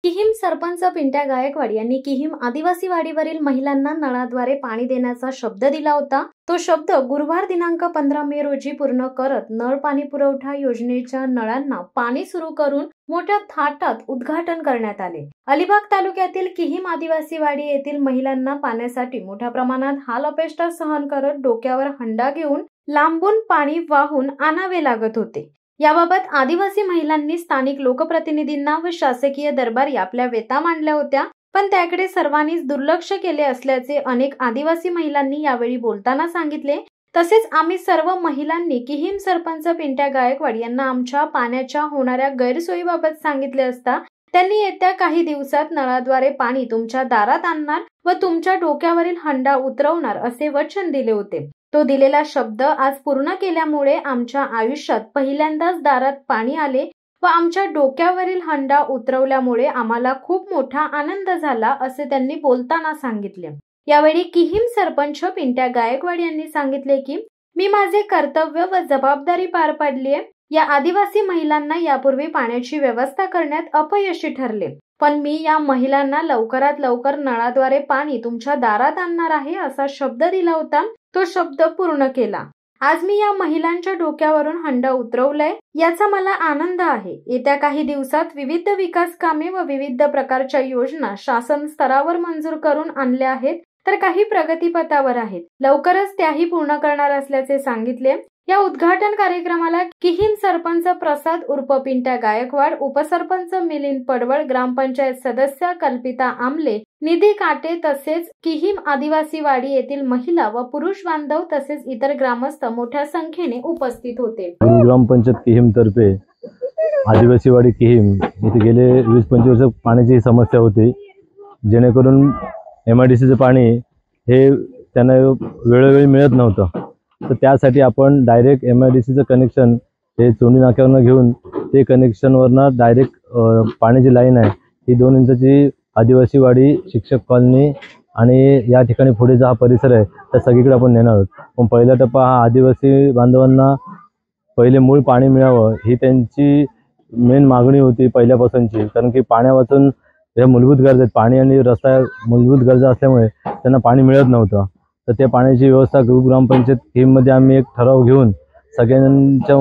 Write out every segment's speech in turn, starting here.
किहीम सरपंच पिंट्या गायकवाड यांनी किहीम आदिवासी वाडीवरील महिलांना नळाद्वारे पाणी देण्याचा शब्द दिला होता। तो शब्द गुरुवार दिनांक 15 मे रोजी पूर्ण करत नळ पाणी पुरवठा योजनेच्या नळांना पाणी सुरू करून मोठ्या थाटात उद्घाटन करण्यात आले। अलिबाग तालुक्यातील किहीम आदिवासी वाडी येथील महिलांना पाण्यासाठी मोठ्या प्रमाणात हाल अपेष्टा सहन करत डोक्यावर हंडा घेऊन लांबून पाणी वाहून आणावे लागत होते। याबाबत आदिवासी महिलांनी स्थानिक लोकप्रतिनिधींना व शासकीय दरबारी आपल्या व्यथा मांडल्या होत्या, पण त्याकडे सर्वांनीच दुर्लक्ष केले असल्याचे अनेक आदिवासी महिलांनी यावेळी बोलताना सांगितले। तसेच आम्ही सर्व महिलांनी किहीम सरपंच पिंट्या गायकवाड यांना आमच्या पाण्याच्या होणाऱ्या गैरसोयीबाबत सांगितले असता त्यांनी येत्या काही दिवसात नळाद्वारे पाणी तुमच्या दारात आणणार व तुमच्या डोक्यावरील हंडा उतरवणार असे वचन दिले होते। तो दिलेला शब्द आज पूर्ण केल्यामुळे आमच्या आयुष्यात पहिल्यांदाच दारात पाणी आले व आमच्या डोक्यावरील हंडा उतरवल्यामुळे आम्हाला खूप मोठा आनंद झाला असे त्यांनी बोलताना सांगितले। यावेळी किहीम सरपंच पिंट्या गायकवाड यांनी सांगितले की मी माझे कर्तव्य व जबाबदारी पार पाडली आहे। या आदिवासी महिलांना यापूर्वी पाण्याची व्यवस्था करण्यात अपयशी ठरले, पण मी या महिलांना लवकरात लवकर नळाद्वारे पाणी तुमच्या दारात आणणार आहे असा शब्द दिला होता। तो शब्द पूर्ण केला। आज मी या महिलांच्या डोक्यावरून हंडा उतरवलाय, याचा मला आनंद आहे। येत्या काही दिवसात विविध विकास कामे व विविध प्रकारच्या योजना शासन स्तरावर मंजूर करून आणल्या आहेत, तर काही प्रगतीपथावर आहेत। लवकरच त्याही पूर्ण करणार असल्याचे सांगितले। या उद्घाटन कार्यक्रमाला किहीम सरपंच प्रसाद उर्फ पिंट्या गायकवाड, उपसरपंच मिलिंद पडवळ, ग्रामपंचायत सदस्य कल्पिता आमले, निधी काटे तसेच किहीम आदिवासी वाडी येथील महिला व पुरुष बांधव तसेच इतर ग्रामस्थ मोठ्या संख्येने उपस्थित होते। ग्रामपंचायत किहीम तर्फे आदिवासी वाडी किहीम येथे गेले 20-25 वर्ष पाण्याची समस्या होती, जेणेकरून MIDCचे पाणी हे त्यांना वेळोवेळी मिळत नव्हतं। तर त्यासाठी आपण डायरेक्ट MIDCचं कनेक्शन हे चोंडी नाक्यावरनं घेऊन ते कनेक्शनवरनं डायरेक्ट पाण्याची लाईन आहे ही 2 इंचाची आदिवासी वाडी, शिक्षक कॉलनी आणि या ठिकाणी पुढे जो हा परिसर आहे त्या सगळीकडे आपण नेणार आहोत। पण पहिला टप्पा हा आदिवासी बांधवांना पहिले मूळ पाणी मिळावं ही त्यांची मेन मागणी होती पहिल्यापासूनची, कारण की पाण्यापासून या मूलभूत गरजा आहेत। पाणी आणि रस्ता मूलभूत गरजा असल्यामुळे त्यांना पाणी मिळत नव्हतं। तर त्या पाण्याची व्यवस्था ग्रामपंचायत किहीममध्ये आम्ही एक ठराव घेऊन सगळ्यांच्या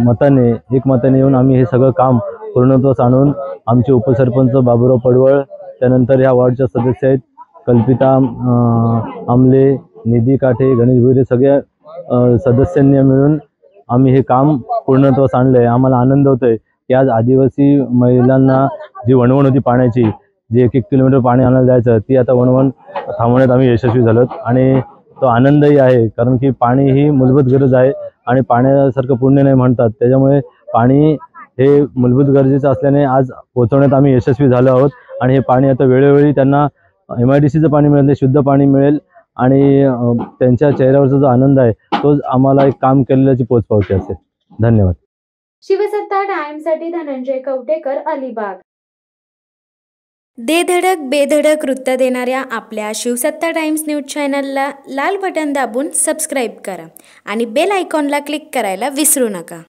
मताने एकमताने येऊन आम्ही हे सगळं काम पूर्णत्वास आणून आमचे उपसरपंच बाबूराव पडवळ, त्यानंतर ह्या वॉर्डच्या सदस्य आहेत कल्पिता आमले, निधी काटे, गणेश भुईरे, सगळ्या सदस्यांनी मिळून आम्ही हे काम पूर्णत्वास आणलंय। आम्हाला आनंद होतोय की आज आदिवासी महिलांना जी वणवण होती पाण्याची, जे 1-1 किलोमीटर पाणी आणायला जायचं, ती आता वणवण थांबवण्यात आम्ही यशस्वी झालो आणि तो आनंदही आहे, कारण की पाणी ही मूलभूत गरज आहे आणि पाण्यासारखं पुण्य नाही म्हणतात। त्याच्यामुळे पाणी हे मूलभूत गरजेचं असल्याने आज पोहोचवण्यात आम्ही यशस्वी झालो आहोत आणि हे पाणी आता वेळोवेळी त्यांना MIDCचं पाणी मिळेल, शुद्ध पाणी मिळेल आणि त्यांच्या चेहऱ्यावरचा जो आनंद आहे तो आम्हाला एक काम केलेल्याची पोचपावती असेल। धन्यवाद। शिवसत्ता टाइम्ससाठी धनंजय कवटेकर, अलिबाग। दे धडक बेधडक वृत्त देणाऱ्या आपल्या शिवसत्ता टाइम्स न्यूज चॅनलला लाल बटन दाबून सबस्क्राईब करा आणि बेल आयकॉनला क्लिक करायला विसरू नका।